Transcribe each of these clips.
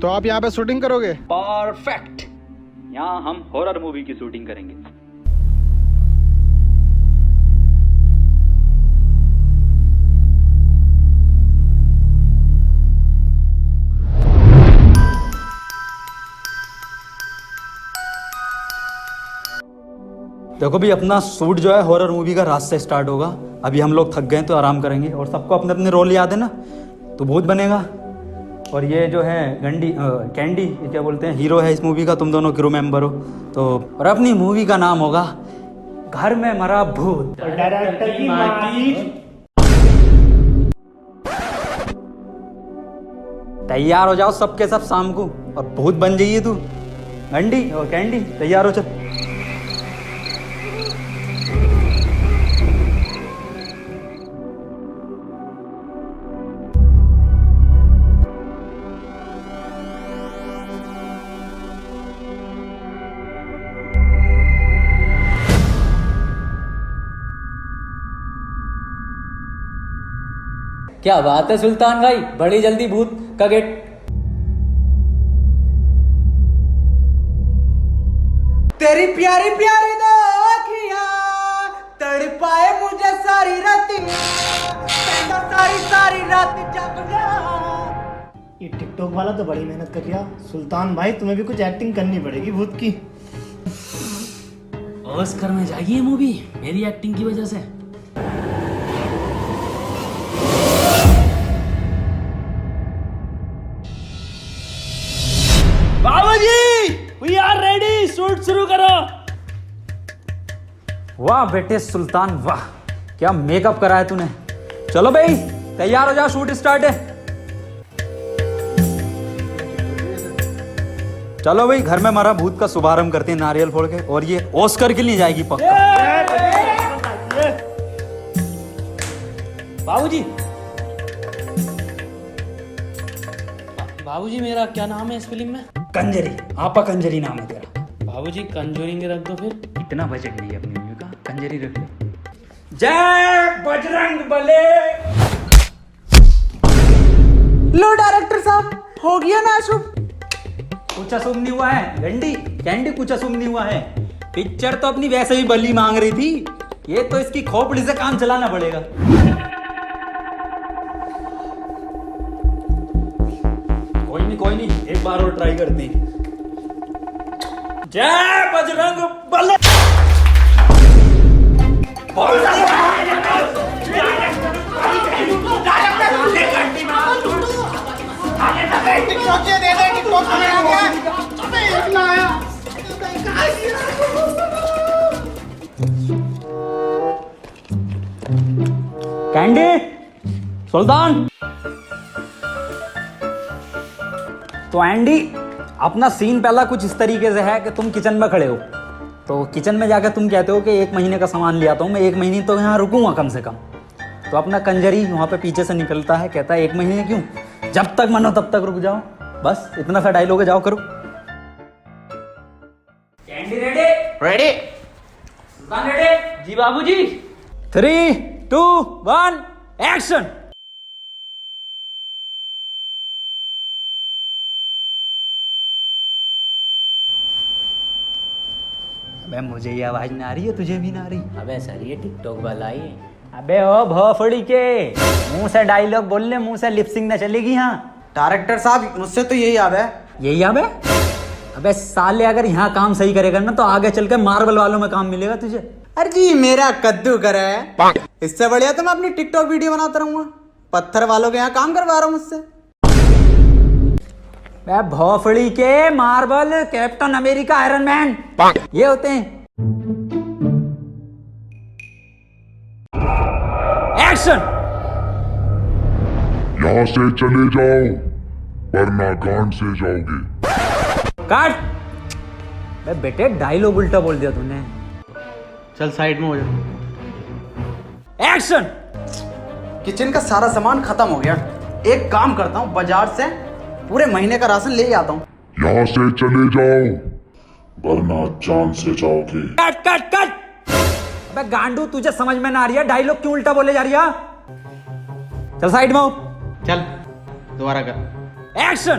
तो आप यहाँ पे शूटिंग करोगे? परफेक्ट। यहाँ हम हॉरर मूवी की शूटिंग करेंगे। देखो भी अपना शूट जो है हॉरर मूवी का रात से स्टार्ट होगा। अभी हम लोग थक गए तो आराम करेंगे और सबको अपने अपने रोल याद है ना, तो भूत बनेगा। और ये जो है कैंडी ये क्या बोलते हैं, हीरो है इस मूवी का, तुम दोनों क्रू मेंबर हो। तो और अपनी मूवी का नाम होगा घर में मरा भूत। और डायरेक्टर की माटी। तैयार हो जाओ सबके सब शाम को और भूत बन जाइए तू। गंडी और कैंडी तैयार हो चल। क्या बात है सुल्तान भाई, बड़ी जल्दी भूत का गेट। तेरी प्यारी प्यारी दो आँखियाँ तड़पाए मुझे सारी रातियाँ, सारी सारी रात जग गया। ये टिकटॉक वाला तो बड़ी मेहनत कर रहा। सुल्तान भाई तुम्हें भी कुछ एक्टिंग करनी पड़ेगी भूत की। ऑस्कर में जाएगी ये मूवी मेरी एक्टिंग की वजह से। बाबूजी, वी आर रेडी, शूट शुरू करो। वाह बेटे सुल्तान वाह, क्या मेकअप करा है तूने। चलो भाई तैयार हो जाओ, शूट स्टार्ट है। चलो भाई घर में मरा भूत का शुभारंभ करते हैं नारियल फोड़ के, और ये ऑस्कर के लिए जाएगी पक्का। बाबूजी, बाबूजी मेरा क्या नाम है इस फिल्म में? कंजरी, आपा कंजरी नाम है तेरा। बाबूजी कंजूरिंग रख दो फिर। इतना बजट नहीं है अपनी मूवी का, कंजरी रख ले। जय बजरंग बले। लो डायरेक्टर साहब, हो गया ना शुभ? कुछ अशुभ नहीं हुआ है गंडी कैंडी, कुछ अशुभ नहीं हुआ है। पिक्चर तो अपनी वैसे ही बली मांग रही थी, ये तो इसकी खोपड़ी से काम चलाना पड़ेगा। कोई नहीं एक बार और ट्राई करते हैं। जय बजरंग बले। कैंडी, सुल्तान। तो एंडी अपना सीन पहला कुछ इस तरीके से है कि तुम किचन में खड़े हो, तो किचन में जाकर तुम कहते हो कि 1 महीने का सामान ले आता हूँ मैं, 1 महीने तो यहाँ रुकूंगा कम से कम। तो अपना कंजरी वहाँ पे पीछे से निकलता है, कहता है 1 महीने क्यों, जब तक मन हो तब तक रुक जाओ। बस इतना सा डायलॉग है, जाओ करो। Candy ready? रेडी? सुल्तान रेडी? जी बाबूजी। 3, 2, 1 एक्शन। अबे मुझे ये आवाज ना आ रही है, तुझे भी ना आ रही? अबे सर ये टिकटॉक वाला ही है। अबे ओ भोफड़ी के, मुंह से डायलॉग बोलने, मुंह से लिपसिंग ना चलेगी। यहाँ डायरेक्टर साहब मुझसे तो यही याद है। यही याद है? अबे साले अगर यहाँ काम सही करेगा ना तो आगे चल के मार्बल वालों में काम मिलेगा तुझे। अरे जी मेरा कद्दू कर है, इससे बढ़िया तो मैं अपनी टिकटॉक वीडियो बनाता रहूंगा। पत्थर वालों के यहाँ काम करवा रहा हूँ मुझसे। भोफड़ी के marble, captain America, iron man ये होते हैं। एक्शन। यहाँ से चले जाओ वरना गांड से जाओगे। काट। बे बेटे डायलॉग उल्टा बोल दिया तूने। चल साइड में हो जा। एक्शन। किचन का सारा सामान खत्म हो गया। एक काम करता हूँ, बाजार से पूरे महीने का राशन ले आता हूँ। यहाँ से चले जाओ वरना जान से जाओगे। Cut cut cut. अबे गांडू तुझे समझ में ना आ रही है, डायलॉग क्यों उल्टा बोले जा रही है? चल साइड में हो। चल दोबारा कर। एक्शन।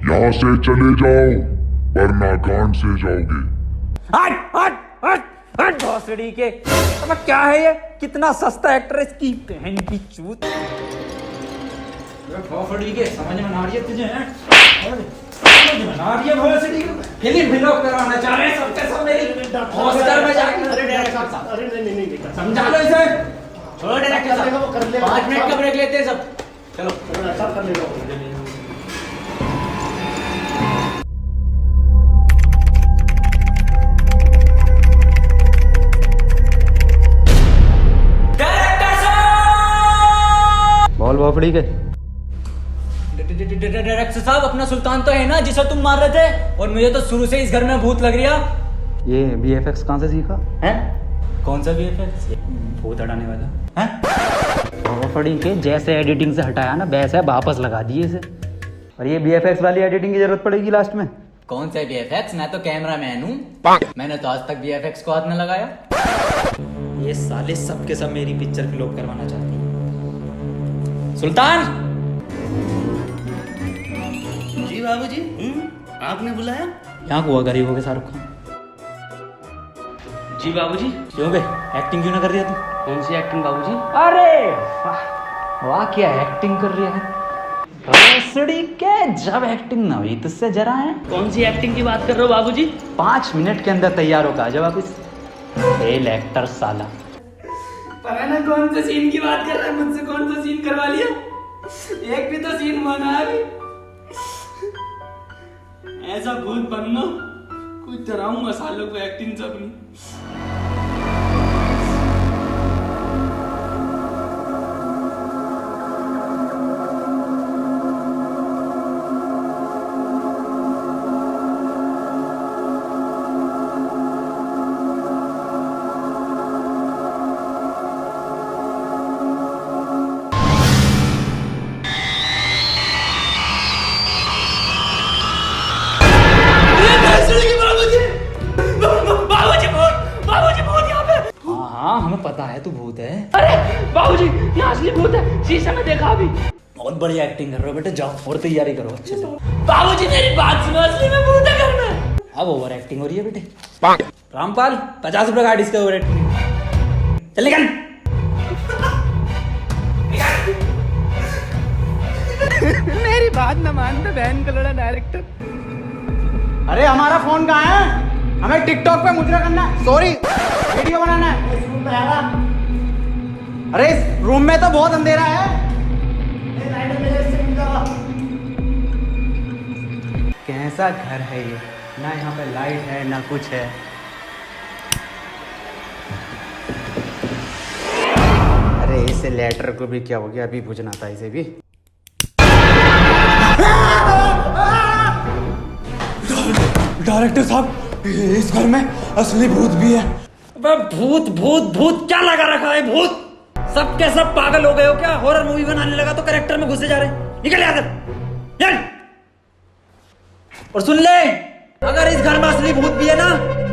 यहाँ से चले जाओ वरना गांड से जाओगे। हट हट हट हट भोसड़ी के। अबे क्या है ये? कितना सस्ता एक्टर है इसकी बहन की चूत। भोसड़ी के समझ में ना आ रही है तुझे? समझ में ना आ रही है भोसड़ी के? फिल्म फिल्म करवाना चाह रहे हैं सबके सब मेरी हॉस्टल में जाके। अरे डायरेक्टर साहब, अरे नहीं बेटा, समझा लो इसे। छोड़ डायरेक्टर साहब, वो कर लेगा। 5 मिनट का ब्रेक लेते हैं सब। चलो सब कर लेगा। बोल भोसड़ी के। डायरेक्टर साहब, अपना सुल्तान तो है ना जिसे तुम मार रहे थे, और मुझे तो शुरू से इस घर में भूत लग रहा। ये VFX कहाँ से सीखा है? कौन सा VFX? भूत हटाने वाला है। भोसड़ी के जैसे एडिटिंग से हटाया ना वैसे वापस लगा दिए इसे। और ये VFX वाली एडिटिंग की जरूरत पड़ेगी लास्ट में। कौन सा VFX? मैं तो कैमरा मैन हूँ, मैंने तो आज तक VFX को हाथ न लगाया। ये साले सबके सब मेरी पिक्चर फ्लॉप करवाना चाहती है। सुल्तान। जी बाबूजी, आपने बुलाया? यहाँ हुआ गरीब हो गए शाहरुख खान। जी बाबूजी। क्यों बे एक्टिंग क्यों ना कर रही है तू? कौन सी एक्टिंग बाबूजी? अरे वाह वाह क्या एक्टिंग कर रही है भोसड़ी के। जब एक्टिंग ना हुई तुझसे जरा है। कौन सी एक्टिंग की बात कर रहे हो बाबूजी? 5 मिनट के अंदर तैयार होगा आ जा वापिस। फेल एक्टर साला। पता ना कौन से सीन की बात कर रहा है, मुझसे कौन सा सीन करवा लिया। एक भी तो सीन बना है। ऐसा भूत बनना कुछ डराऊंगा सालों को एक्टिंग से अपनी। हाँ हमें पता है तू भूत है। अरे बाबूजी, यहाँ असली भूत है, शीशे में देखा अभी। बहुत बढ़िया एक्टिंग कर रहे हो बेटे, जाओ और तैयारी करो अच्छे से। बाबूजी मेरी बात सुनो, असली में भूत है घर में। अब ओवर एक्टिंग हो रही है बेटे। रामपाल 50 रुपए का इसका ओवर एक्टिंग। चल निकल। मेरी बात न मानते बहन का लड़ा डायरेक्टर। अरे हमारा फोन कहाँ है? हमें टिकटॉक पे मुजरा करना है, सॉरी वीडियो बनाना है। अरे इस रूम में तो बहुत अंधेरा है। कैसा घर है ये? ना यहाँ पे लाइट है ना कुछ है। अरे इसे लेटर को भी क्या हो गया, अभी बुझना था इसे भी। डायरेक्टर साहब इस घर में असली भूत भी है। भूत भूत भूत क्या लगा रखा है? भूत सब के सब पागल हो गए हो क्या? हॉरर मूवी बनाने लगा तो कैरेक्टर में घुसे जा रहे। निकल यहाँ से। और सुन ले, अगर इस घर में असली भूत भी है ना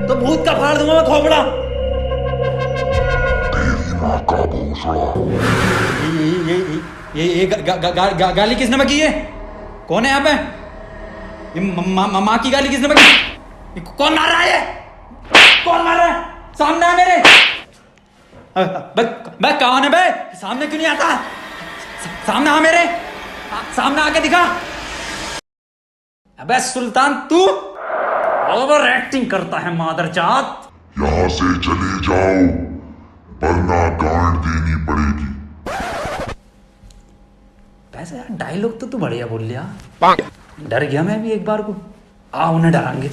तो भूत का फाड़ दूंगा मैं खोपड़ा। ये गाली किसने में की है? कौन है यहाँ पे? ये माँ की गाली किसने में की? कौन मार रहा है? कौन मार रहा है? सामने आ मेरे। बे कौन है बे? सामने क्यों नहीं आता? सामने आ मेरे, सामने आके दिखा। अबे सुल्तान तू ओवर एक्टिंग करता है मादरजात। यहाँ से चले जाओ वरना गांड देनी पड़ेगी। वैसे यार डायलॉग तो तू बढ़िया बोल लिया। डर गया मैं भी एक बार को। आ उन्हें डरांगे।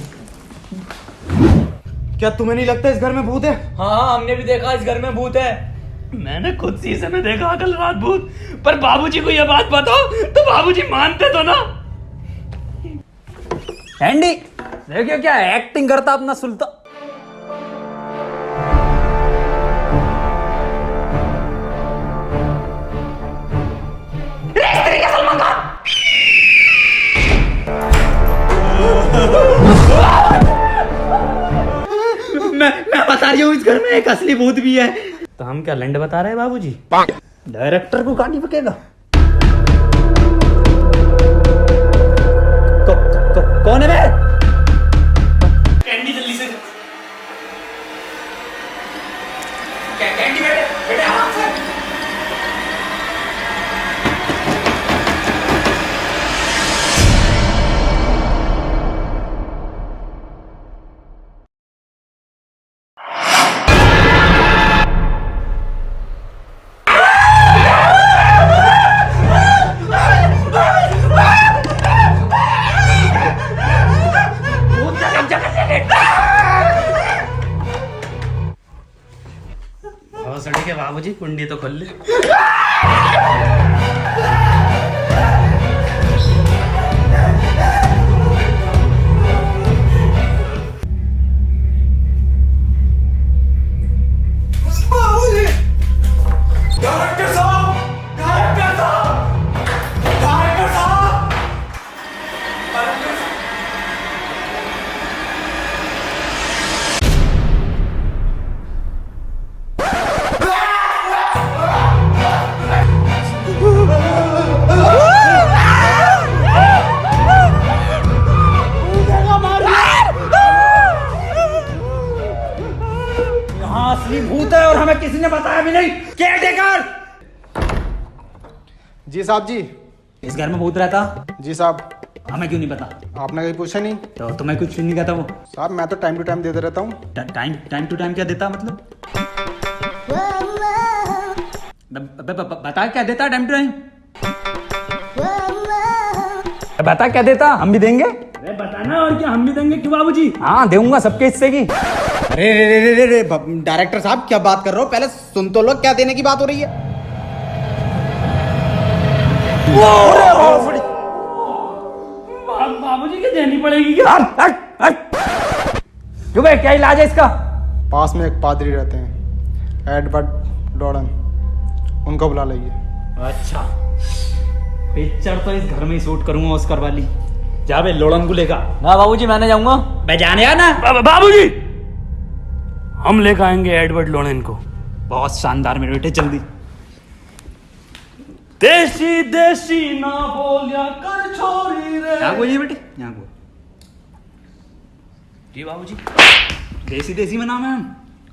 क्या तुम्हें नहीं लगता इस घर में भूत है? हाँ हमने भी देखा इस घर में भूत है। मैंने खुद शीशे में देखा कल रात भूत। पर बाबूजी को यह बात बताओ तो बाबूजी मानते तो ना। एंडी देखिए क्या एक्टिंग करता अपना सुल्तान। मैं बता रही हूँ इस घर में एक असली भूत भी है। तो हम क्या लंड बता रहे हैं बाबूजी? डायरेक्टर को कहानी पकेगा। कौन है बे? कैंडी जल्दी से। कैंडी बेटे बेटे आराम से। भोसड़ी के बाबूजी कुंडी तो खोल ले। असली भूत है और हमें किसी ने बताया भी नहीं। केयरटेकर। जी साहब जी। इस घर में भूत रहता? जी साहब। हमें क्यों नहीं पता? आपने कहीं पूछा नहीं? तो तुम्हें कुछ नहीं कहता वो? साहब मैं तो टाइम टू टाइम देता रहता हूँ। टाइम टू टाइम क्या देता मतलब? बता क्या देता टाइम टू टाइम? बता क्या देता, हम भी देंगे। अरे बताना और क्या, हम भी देंगे क्यों बाबूजी? हाँ दूंगा सबके हिस्से की। अरे रे रे रे रे डायरेक्टर साहब क्या बात कर रहे हो? पहले सुन तो लो, क्या देने की बात हो रही है? बाबूजी की देनी पड़ेगी क्या? क्यों भाई, क्या इलाज है इसका? पास में एक पादरी रहते हैं, एडवर्ड लॉरेन, उनको बुला लीजिए। अच्छा, पिक्चर तो इस घर में ही शूट करूंगा ऑस्कर वाली। जा बे लोड़न को लेकर। ना बाबूजी मैं नहीं जाऊंगा। मैं जाने आना। बाबूजी हम लेकर आएंगे एडवर्ड लोरेन को। बहुत शानदार मेरे बेटे, जल्दी। देसी देसी ना बोलिया कर छोरी रे। यहाँ बोलिए बेटे, यहाँ बोल। जी बाबूजी। देसी देसी में नाम है।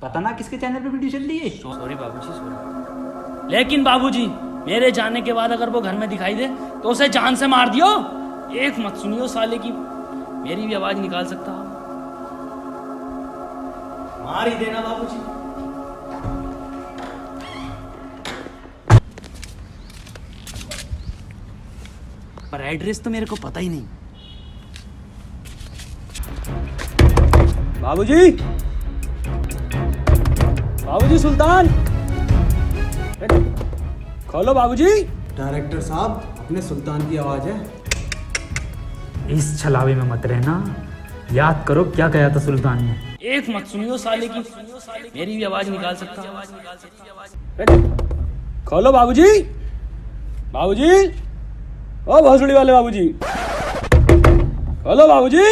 पता ना किसके चैनल पे वीडियो चल रही है। सॉरी बाबूजी सॉरी। लेकिन बाबूजी मेरे जाने के बाद अगर वो घर में दिखाई दे तो उसे जान से मार दियो। एक मत सुनियो साले की, मेरी भी आवाज निकाल सकता हो। मार ही देना बाबूजी। पर एड्रेस तो मेरे को पता ही नहीं। बाबूजी, बाबूजी सुल्तान खोलो बाबूजी। डायरेक्टर साहब अपने सुल्तान की आवाज है। इस छलावे में मत रहना, याद करो क्या कहा था सुल्तान ने। एक मत सुनियो साले की, मेरी भी आवाज निकाल सकता हूँ। खोलो बाबूजी। बाबूजी, ओ भोसड़ी वाले बाबूजी, खोलो बाबूजी।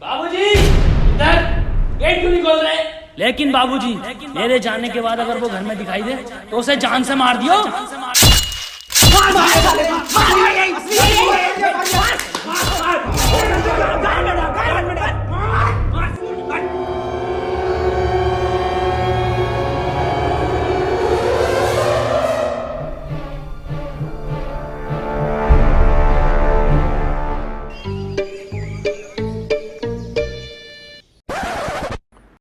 बाबूजी इधर गेट क्यों नहीं खोल रहे? लेकिन बाबूजी मेरे जाने के बाद अगर वो घर में दिखाई दे तो उसे जान से मार दियो।